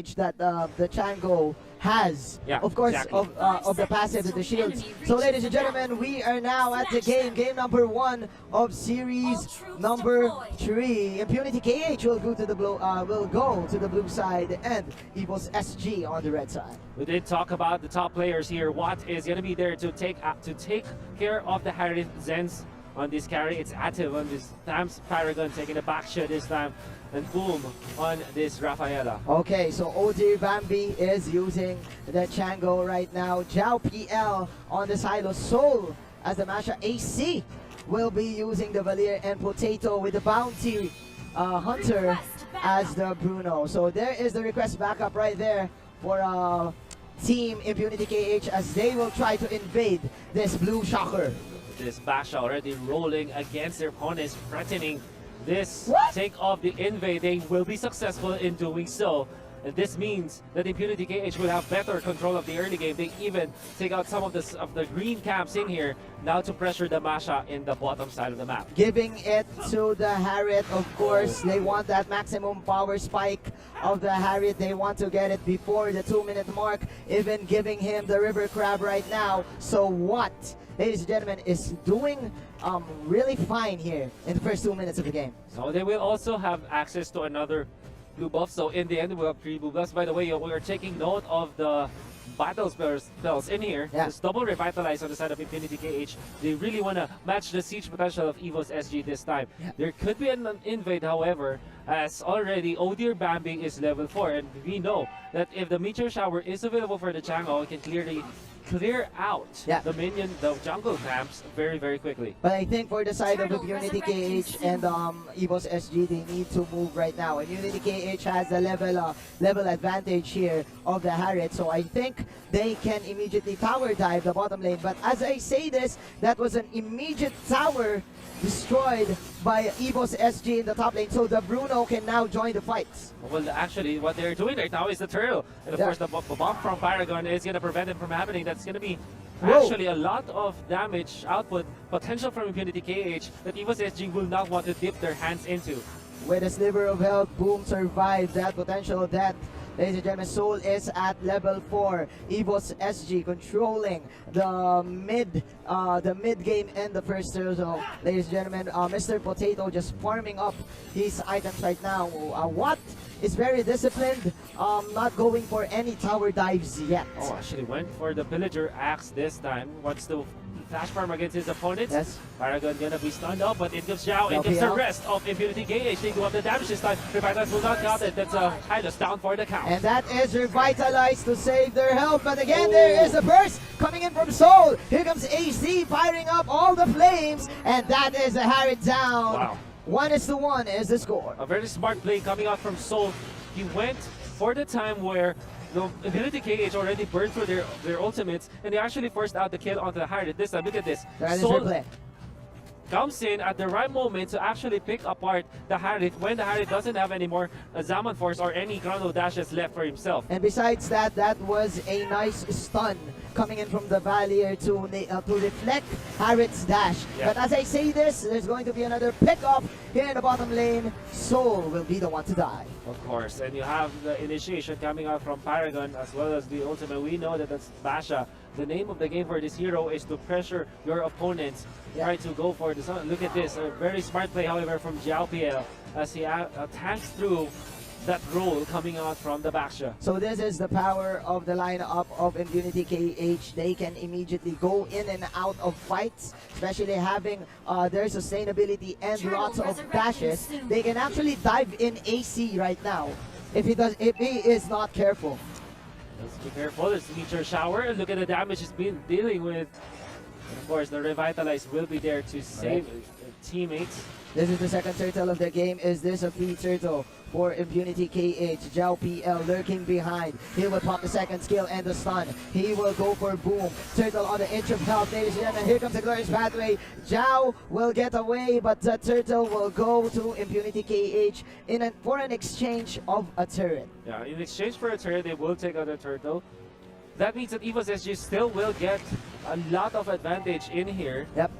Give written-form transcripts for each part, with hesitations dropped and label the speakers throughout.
Speaker 1: that the Chango has,
Speaker 2: Yeah,
Speaker 1: of course,
Speaker 2: exactly.
Speaker 1: of the passive, the shields. So ladies and gentlemen, we are now at the game number 1 of series number 3. Impunity KH will go to the blue side, and Evos SG on the red side.
Speaker 2: We did talk about the top players here. Watt is going to be there to take care of the Harriet Zens on this carry. It's active on this Tams Paragon taking the back shot this time, and boom on this Rafaela.
Speaker 1: Okay, so Odir Bambi is using the Chango right now. Jao PL on the silo. Soul as the Masha. AC will be using the Valier, and Potato with the Bounty Hunter as the Bruno. So there is the request backup right there for Team Impunity KH as they will try to invade this blue shocker.
Speaker 2: This Basha already rolling against their opponents, threatening this take of the invade. They will be successful in doing so. And this means that Impunity KH will have better control of the early game. They even take out some of the green camps in here now to pressure the Masha in the bottom side of the map.
Speaker 1: Giving it to the Harriet, of course. They want that maximum power spike of the Harriet. They want to get it before the 2-minute mark, even giving him the River Crab right now. So what, ladies and gentlemen, is doing really fine here in the first 2 minutes of the game.
Speaker 2: So they will also have access to another blue buff. So in the end, we'll have 3 blue buffs. By the way, we are taking note of the battle spells in here.
Speaker 1: Yeah.
Speaker 2: It's double revitalize on the side of Impunity KH. They really want to match the siege potential of Evos SG this time.
Speaker 1: Yeah.
Speaker 2: There could be an invade, however, as already Odir Bambi is level 4, and we know that if the Meteor Shower is available for the Chango, it can clearly clear out the jungle camps very, very quickly.
Speaker 1: But I think for the side of Impunity KH and Evos SG, they need to move right now. Impunity KH has the level advantage here of the Harriet, so I think they can immediately tower dive the bottom lane. But as I say this, that was an immediate tower destroyed by Evos SG in the top lane, so the Bruno can now join the fights.
Speaker 2: Well, actually, what they're doing right now is the turtle. And of course, the bomb from Paragon is going to prevent it from happening. That's going to be actually a lot of damage output potential from Impunity KH that Evos SG will not want to dip their hands into.
Speaker 1: With a sliver of health, Boom survived that potential death. Ladies and gentlemen, Soul is at level 4. Evos SG controlling the mid game in the first turtle. So, ladies and gentlemen, Mr. Potato just farming up his items right now. Watt is very disciplined, not going for any tower dives yet.
Speaker 2: Oh, actually went for the Pillager Axe this time. Wants to flash farm against his opponents.
Speaker 1: Yes.
Speaker 2: Paragon gonna be stunned up, but in comes Zhao, in comes the rest of Impunity KH. They go up the damage this time. Revitalize will not count it. That's a Hylos down for the count.
Speaker 1: And that is Revitalized to save their health. But again, there is a burst coming in from Soul. Here comes AC firing up all the flames. And that is a Harriet down.
Speaker 2: Wow.
Speaker 1: 1-1 is the score.
Speaker 2: A very smart play coming out from Soul. He went for the time where the Impunity KH already burned through their ultimates, and they actually forced out the kill onto the Harriet. This time, look at this. Soul comes in at the right moment to actually pick apart the Harriet when the Harriet doesn't have any more Zaman Force or any Chrono Dashes left for himself.
Speaker 1: And besides that, that was a nice stun coming in from the Valier to reflect Harriet's dash.
Speaker 2: Yeah.
Speaker 1: But as I say this, there's going to be another pick-up here in the bottom lane. Soul will be the one to die.
Speaker 2: Of course, and you have the initiation coming out from Paragon as well as the ultimate. We know that that's Basha. The name of the game for this hero is to pressure your opponents. Try to go for this. Look at this, a very smart play, however, from Jiao PL as he tanks through that roll coming out from the Basha.
Speaker 1: So this is the power of the lineup of Impunity KH. They can immediately go in and out of fights, especially having their sustainability and lots of dashes. They can actually dive in AC right now if he is not careful.
Speaker 2: Let's be careful. It's Meteor Shower, and look at the damage he's been dealing with. And of course, the Revitalize will be there to save teammates.
Speaker 1: This is the second turtle of the game. Is this a free turtle for Impunity KH? Zhao PL lurking behind. He will pop the second skill and the stun. He will go for Boom. Turtle on the inch of health, ladies and gentlemen. Here comes the glorious pathway. Zhao will get away, but the turtle will go to Impunity KH for an exchange of a turret.
Speaker 2: Yeah, in exchange for a turret, they will take out a turtle. That means that Evos SG still will get a lot of advantage in here.
Speaker 1: Yep.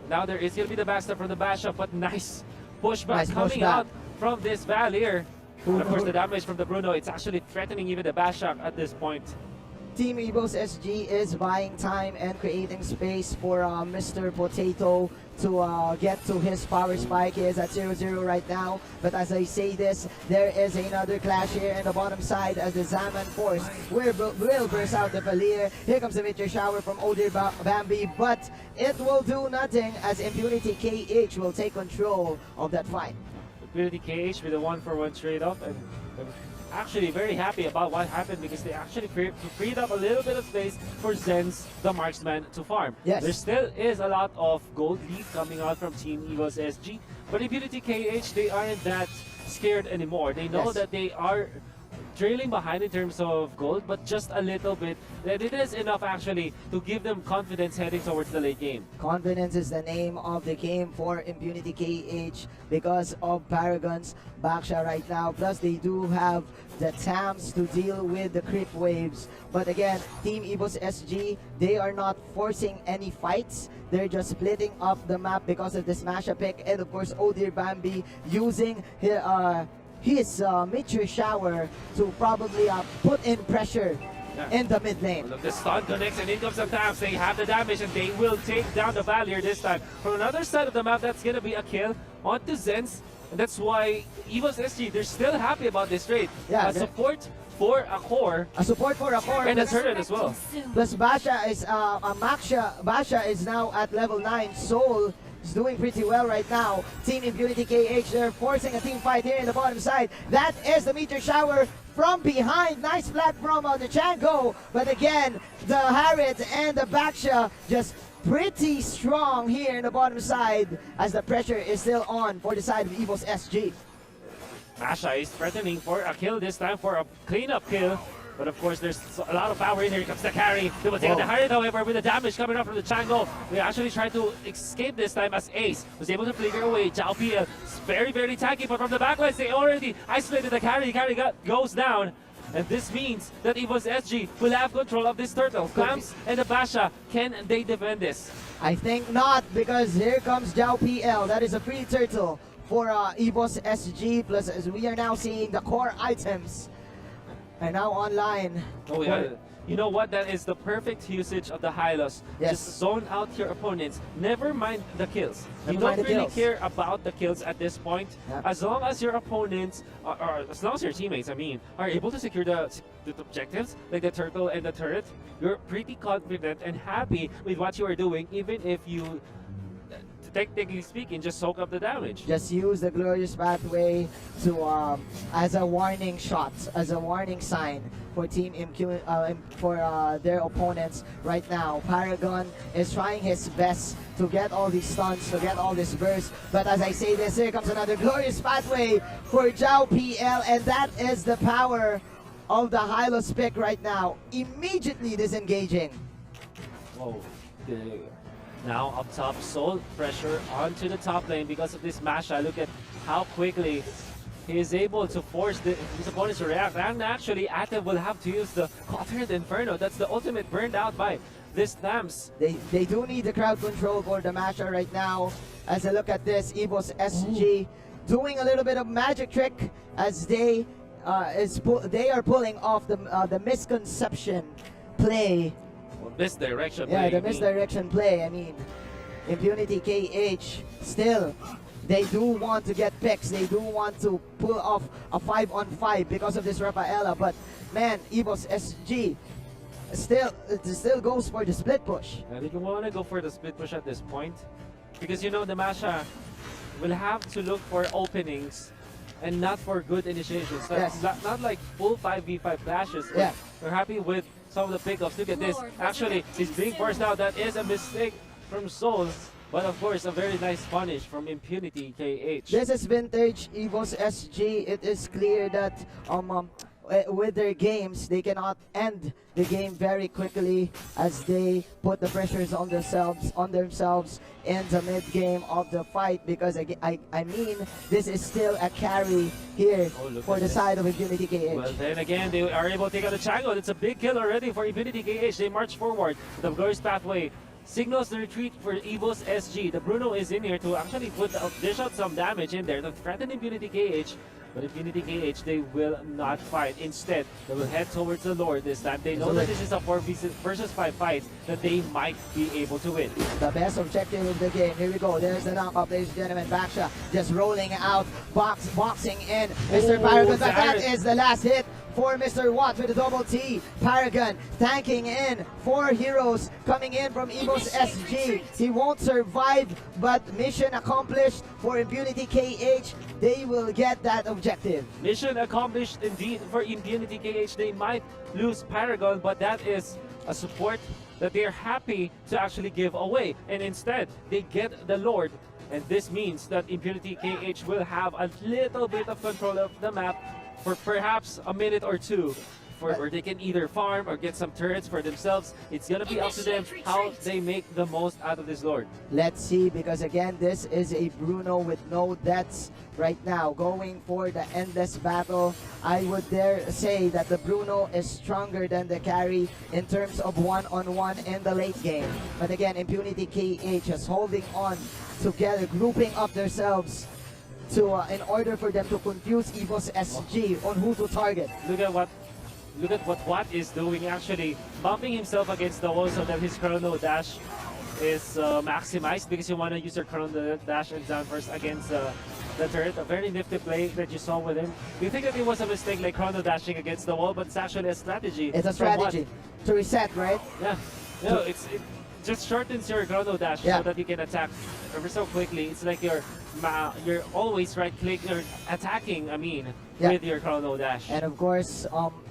Speaker 2: Now there is going to be the backstab from the Basha, but nice pushback coming out from this Valier. And of course, the damage from the Bruno, it's actually threatening even the Bashak at this point.
Speaker 1: Team Evos SG is buying time and creating space for Mr. Potato to get to his power spike. He is at 0-0 right now. But as I say this, there is another clash here in the bottom side as the Zaman Force will burst out the Valier. Here comes the meteor shower from Odir Bambi, but it will do nothing as Impunity KH will take control of that fight.
Speaker 2: Impunity KH with a 1-for-1 trade-off, and actually very happy about what happened because they actually freed up a little bit of space for Zenz, the marksman, to farm.
Speaker 1: Yes.
Speaker 2: There still is a lot of gold lead coming out from Team Evos SG, but Impunity KH, they aren't that scared anymore. They know that they are trailing behind in terms of gold, but just a little bit. That it is enough actually to give them confidence heading towards the late game.
Speaker 1: Confidence is the name of the game for Impunity KH because of Paragon's Baksha right now. Plus they do have the TAMs to deal with the creep waves. But again, Team Evos SG, they are not forcing any fights. They're just splitting up the map because of the smash pick, and of course Odir Bambi using his meteor shower to probably put in pressure in the mid lane.
Speaker 2: Look, the stun connects and in comes the TAMs. They have the damage and they will take down the Valier this time. From another side of the map, that's going to be a kill onto Zenz. And that's why Evos SG, they're still happy about this trade.
Speaker 1: Yeah,
Speaker 2: support for a core.
Speaker 1: A support for a core.
Speaker 2: And a turret as well.
Speaker 1: Plus Basha is, Basha is now at level 9. Soul is doing pretty well right now. Team Impunity KH, they're forcing a team fight here in the bottom side. That is the meteor shower from behind. Nice flat from the Chango. But again, the Harriet and the Baksha just pretty strong here in the bottom side as the pressure is still on for the side of Evos SG.
Speaker 2: Masha is threatening for a kill this time, for a cleanup kill. But of course, there's a lot of power in here. Here comes the carry. They will take the Harriet, however, with the damage coming up from the Chango. They actually tried to escape this time as Ace was able to flicker away. Zhao PL is very, very tanky, but from the backlines, they already isolated the carry. The carry goes down. And this means that Evos SG will have control of this turtle. Clams and the Basha, can they defend this?
Speaker 1: I think not, because here comes Zhao PL. That is a free turtle for Evos SG. Plus, as we are now seeing the core items are now online.
Speaker 2: Oh yeah. You know what? That is the perfect usage of the Hylos.
Speaker 1: Yes.
Speaker 2: Just zone out your opponents. Never mind the kills.
Speaker 1: Never
Speaker 2: You
Speaker 1: mind
Speaker 2: don't
Speaker 1: the
Speaker 2: really
Speaker 1: kills.
Speaker 2: care about the kills at this point.
Speaker 1: Yep.
Speaker 2: As long as your opponents, or as long as your teammates, are able to secure the objectives, like the turtle and the turret, you're pretty confident and happy with what you are doing, even if you, technically speaking, just soak up the damage.
Speaker 1: Just use the glorious pathway to as a warning shot, as a warning sign for Team for their opponents right now. Paragon is trying his best to get all these stuns, to get all this burst. But as I say this, here comes another glorious pathway for Zhao PL, and that is the power of the Hylos pick right now. Immediately disengaging.
Speaker 2: Whoa. Now up top, Soul pressure onto the top lane because of this Masha. Look at how quickly he is able to force his opponents to react. And actually, Atev will have to use the Cautered Inferno. That's the ultimate burned out by this TAMs.
Speaker 1: They do need the crowd control for the Masha right now. As I look at this, Evos SG doing a little bit of magic trick as they are pulling off the misconception play.
Speaker 2: Misdirection play.
Speaker 1: Yeah, the misdirection play. I mean, Impunity KH still, they do want to get picks. They do want to pull off a 5-on-5 because of this Rafaela. But man, Evos SG still goes for the split push.
Speaker 2: I think you want to go for the split push at this point because you know the Masha will have to look for openings and not for good initiations.
Speaker 1: Yes.
Speaker 2: Not like full 5v5 clashes.
Speaker 1: Yeah.
Speaker 2: We're happy with some of the pickups. Look at this. Actually, he's being forced out. That is a mistake from Soul. But of course, a very nice punish from Impunity KH.
Speaker 1: This is vintage Evos SG. It is clear that with their games, they cannot end the game very quickly as they put the pressures on themselves in the mid game of the fight, because I mean, this is still a carry here for the side of Impunity KH.
Speaker 2: Well, then again, they are able to take out the Chango. It's a big kill already for Impunity KH. They march forward. The glorious pathway signals the retreat for Evos SG. The Bruno is in here to actually dish out some damage in there to threaten Impunity KH. But Impunity KH, they will not fight. Instead, they will head towards the Lord this time. They know that this is a 4 versus 5 fight that they might be able to win.
Speaker 1: The best objective of the game. Here we go. There's the knockout, ladies and gentlemen. Baksha just rolling out, boxing in. Mr. Paragon, but that is the last hit for Mr. Watt with the double T. Paragon tanking in. 4 heroes coming in from Evos SG. He won't survive, but mission accomplished for Impunity KH. They will get that objective.
Speaker 2: Mission accomplished indeed for Impunity KH. They might lose Paragon, but that is a support that they're happy to actually give away. And instead, they get the Lord. And this means that Impunity KH will have a little bit of control of the map for perhaps a minute or two, where they can either farm or get some turrets for themselves. It's gonna be up to them how they make the most out of this Lord.
Speaker 1: Let's see, because again, this is a Bruno with no deaths right now, going for the endless battle. I would dare say that the Bruno is stronger than the carry in terms of one-on-one in the late game. But again, Impunity KH is holding on together, grouping up themselves to in order for them to confuse Evos SG on who to target.
Speaker 2: Look at what Watt is doing, actually bumping himself against the wall so that his Chrono Dash is maximized, because you want to use your Chrono Dash and down first against the turret. A very nifty play that you saw with him. You think that it was a mistake, like Chrono Dashing against the wall, but it's actually a strategy.
Speaker 1: It's a strategy to reset, right?
Speaker 2: Yeah. No, it just shortens your Chrono Dash so that you can attack ever so quickly. It's like you're always right-click, you're attacking, with your Chrono Dash.
Speaker 1: And of course,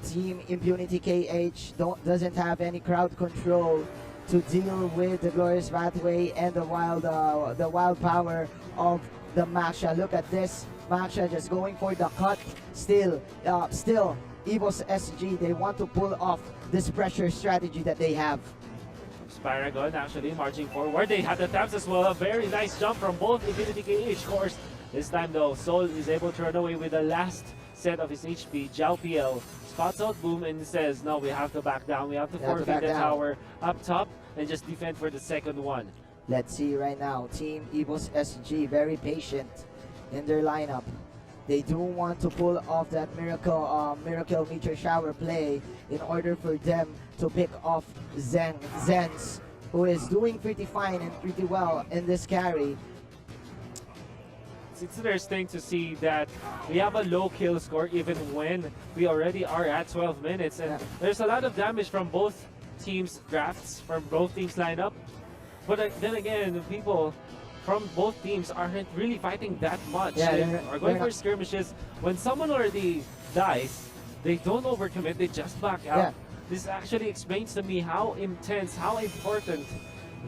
Speaker 1: Team Impunity KH doesn't have any crowd control to deal with the Glorious Pathway and the wild power of the Masha. Look at this, Masha just going for the cut. Still, Evos SG, they want to pull off this pressure strategy that they have.
Speaker 2: Paragon actually marching forward. They had the taps as well. A very nice jump from both Impunity KH. Of course, this time though, Soul is able to run away with the last set of his HP. Zhao PL spots out Boom and says, no, we have to back down. We have to forfeit the tower up top and just defend for the second one.
Speaker 1: Let's see right now. Team Evos SG very patient in their lineup. They do want to pull off that miracle meteor shower play in order for them to pick off Zenz, who is doing pretty fine and pretty well in this carry.
Speaker 2: It's interesting to see that we have a low kill score even when we already are at 12 minutes. And there's a lot of damage from both teams' drafts, from both teams' lineup. But then again, the people from both teams aren't really fighting that much. They are going for skirmishes. When someone already dies, they don't overcommit, they just back out. This actually explains to me how intense, how important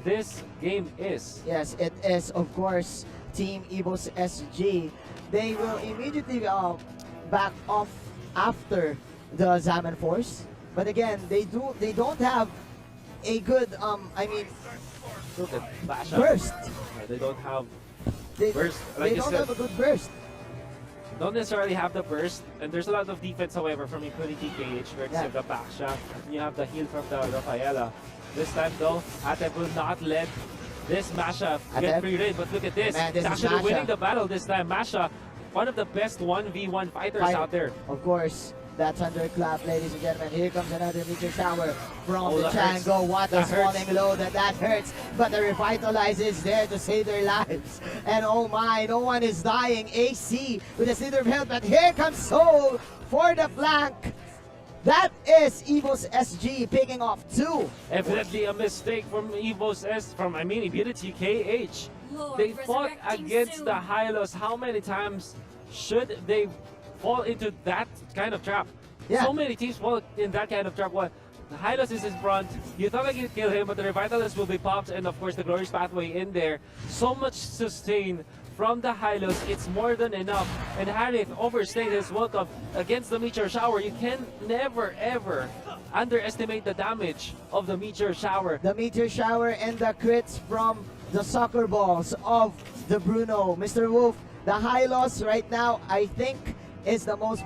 Speaker 2: this game is.
Speaker 1: Yes, it is. Of course, Team Evos SG, they will immediately back off after the Zaman Force. But again, they don't have a good burst.
Speaker 2: They don't have
Speaker 1: burst. Like they don't have a good burst.
Speaker 2: Don't necessarily have the burst, and there's a lot of defense, however, from Impunity KH versus the Baksha. And you have the heal from the Rafaela. This time, though, Atep will not let this Masha get free reign. But look at this.
Speaker 1: Man, this
Speaker 2: it's actually winning the battle this time. Masha, one of the best 1v1 fighters out there.
Speaker 1: Of course. That thunderclap, ladies and gentlemen. Here comes another meteor shower from the Chango. What is falling low? That hurts. But the Revitalize is there to save their lives. And oh my, no one is dying. AC with a Slither Belt. But here comes Soul for the flank. That is Evos SG picking off 2.
Speaker 2: Evidently a mistake from Impunity KH. They fought against the Hylos. How many times should they fall into that kind of trap? So many teams fall in that kind of trap. Well, the Hylos is in front. You thought I could kill him, but the Revitalists will be popped, and of course the Glorious Pathway in there. So much sustain from the Hylos. It's more than enough. And Harith overstayed his welcome against the Meteor Shower. You can never ever underestimate the damage of the Meteor Shower.
Speaker 1: The Meteor Shower and the crits from the soccer balls of the Bruno. Mr. Wolf, the Hylos right now, I think, is the most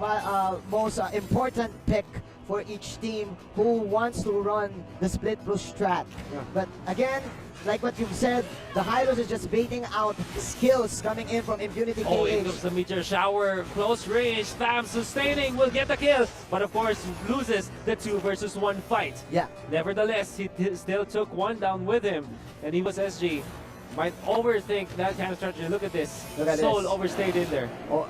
Speaker 1: important pick for each team who wants to run the split push strat.
Speaker 2: Yeah.
Speaker 1: But again, like what you've said, the Hylos is just baiting out skills coming in from Impunity
Speaker 2: Oh, it
Speaker 1: KH.
Speaker 2: comes the meteor shower, close range, Spam sustaining, will get the kill, but of course loses the 2 versus 1 fight.
Speaker 1: Yeah.
Speaker 2: Nevertheless, he still took 1 down with him, and Evos SG might overthink that kind of strategy. Look at this.
Speaker 1: Look at
Speaker 2: Soul
Speaker 1: this.
Speaker 2: overstayed in there.
Speaker 1: Oh,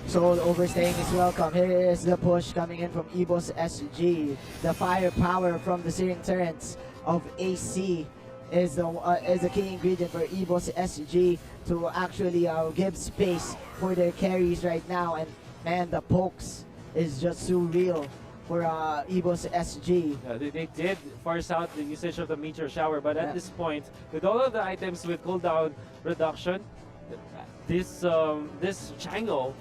Speaker 1: Soul overstaying is welcome. Here is the push coming in from Evos SG. The firepower from the Searing Turrets of AC is the key ingredient for Evos SG to actually give space for their carries right now. And man, the pokes is just surreal for Evos SG.
Speaker 2: Yeah, they did force out the usage of the meteor shower, but at this point, with all of the items with cooldown reduction, this Chango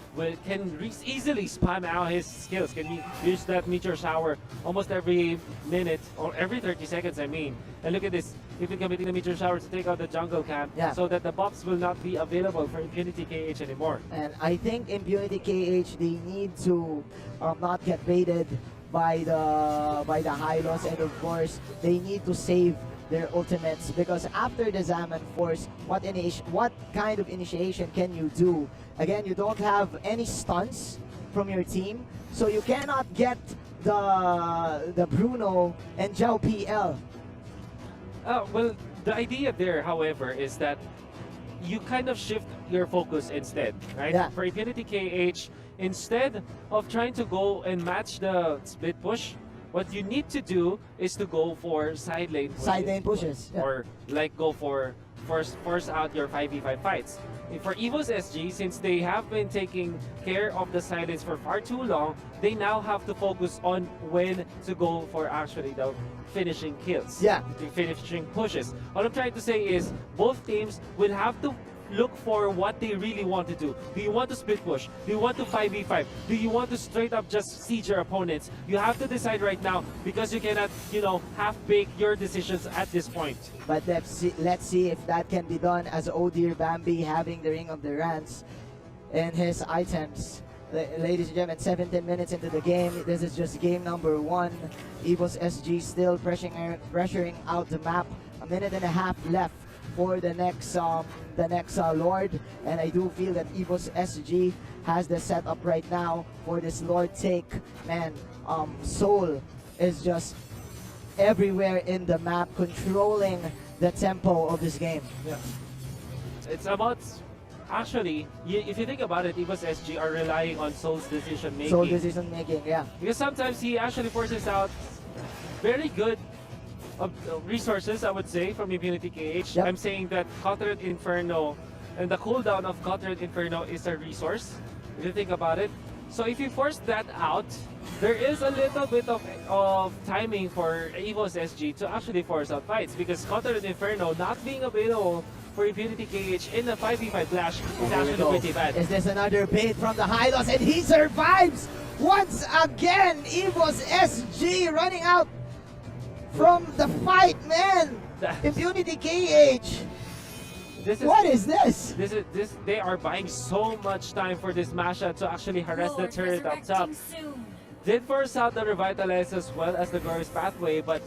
Speaker 2: can easily spam out his skills. Can use that meteor shower almost every minute or every 30 seconds, I mean. And look at this, even committing the meteor shower to take out the jungle camp, so that the buffs will not be available for Impunity KH anymore.
Speaker 1: And I think Impunity KH, they need to not get baited by the Hylos, and of course they need to save their ultimates, because after the Zaman Force, what kind of initiation can you do? Again, you don't have any stunts from your team, so you cannot get the Bruno and Zhao PL.
Speaker 2: Well, the idea there, however, is that you kind of shift your focus instead, right?
Speaker 1: Yeah.
Speaker 2: For Impunity KH, instead of trying to go and match the split push, what you need to do is to go for side lane
Speaker 1: pushes.
Speaker 2: or like go for force out your 5v5 fights. For Evos SG, since they have been taking care of the sidelines for far too long, they now have to focus on when to go for actually the finishing kills.
Speaker 1: Yeah.
Speaker 2: The finishing pushes. What I'm trying to say is both teams will have to look for what they really want to do. Do you want to split push? Do you want to 5v5? Do you want to straight up just siege your opponents? You have to decide right now, because you cannot, half-bake your decisions at this point.
Speaker 1: But let's see if that can be done, as Odir Bambi having the Ring of the Rans in his items. Ladies and gentlemen, 17 minutes into the game. This is just game number 1. Evos SG still pressuring out the map. A minute and a half left for the next Lord, and I do feel that Evos SG has the setup right now for this Lord take. Man, Soul is just everywhere in the map, controlling the tempo of this game.
Speaker 2: Yeah. It's about, actually, if you think about it, Evos SG are relying on Soul's decision making.
Speaker 1: Soul decision making, yeah.
Speaker 2: Because sometimes he actually forces out very good resources, I would say, from Impunity KH.
Speaker 1: Yep.
Speaker 2: I'm saying that Cutthroat Inferno and the cooldown of Cutthroat Inferno is a resource, if you think about it. So if you force that out, there is a little bit of timing for Evos SG to actually force out fights, because Cutthroat Inferno not being available for Impunity KH in the 5v5 clash is actually pretty bad.
Speaker 1: Is this another bait from the Hylos, and he survives once again? Evos SG running out from the fight, man. Impunity KH. What is this?
Speaker 2: They are buying so much time for this Masha to actually harass the turret up top. Did force out the Revitalize as well as the Glorious Pathway, but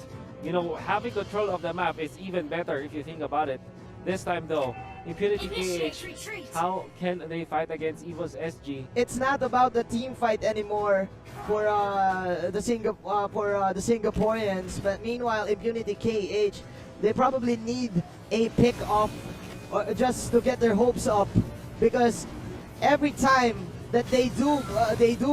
Speaker 2: having control of the map is even better if you think about it. This time though, Impunity KH, how can they fight against Evos SG?
Speaker 1: It's not about the team fight anymore for the Singaporeans, but meanwhile Impunity KH, they probably need a pick off just to get their hopes up, because every time that they do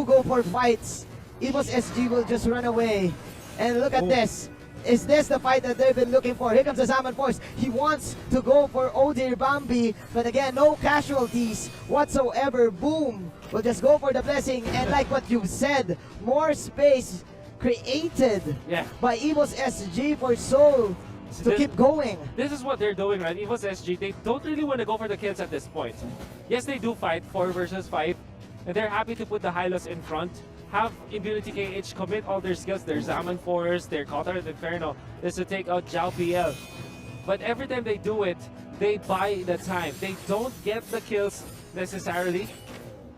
Speaker 1: go for fights, Evos SG will just run away. And look at this. Is this the fight that they've been looking for? Here comes the Zaman Force. He wants to go for Odir Bambi, but again, no casualties whatsoever. Boom! We'll just go for the blessing, and like what you've said, more space created by Evos SG for Soul to keep going.
Speaker 2: This is what they're doing, right? Evos SG, they don't really want to go for the kills at this point. Yes, they do fight 4 versus 5, and they're happy to put the Hylos in front. Have Impunity KH commit all their skills, their Zaman Force, their Cutthroat Inferno, is to take out Zhao PL. But every time they do it, they buy the time. They don't get the kills necessarily,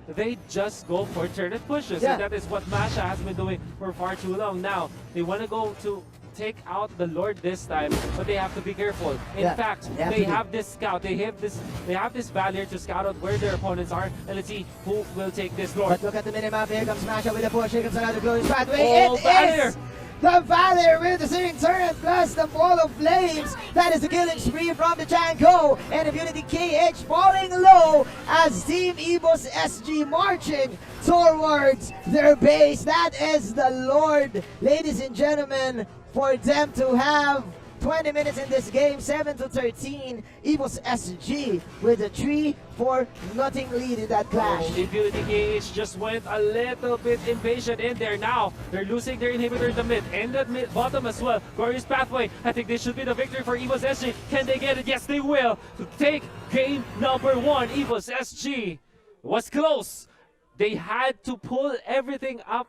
Speaker 2: they just go for turret pushes.
Speaker 1: Yeah.
Speaker 2: And that is what Masha has been doing for far too long. Now, they want to go to take out the Lord this time, but they have to be careful. In fact, they have this scout. They have this Valier to scout out where their opponents are, and let's see who will take this Lord.
Speaker 1: But look at the minimap. Here comes Masha with a push. Here comes another glorious pathway.
Speaker 2: Oh,
Speaker 1: It
Speaker 2: Valier!
Speaker 1: is the Valier with the Searing Turret plus the Ball of Flames. That is the killing spree from the Chango. And Impunity KH falling low as Team Evos SG marching towards their base. That is the Lord, ladies and gentlemen, for them to have 20 minutes in this game, 7-13. Evos SG with a 3-4-0 lead in that clash.
Speaker 2: Oh, Impunity KH just went a little bit impatient in there. Now they're losing their inhibitor in the mid and the bottom as well. Glorious pathway. I think this should be the victory for Evos SG. Can they get it? Yes, they will. To take game number 1. Evos SG was close. They had to pull everything up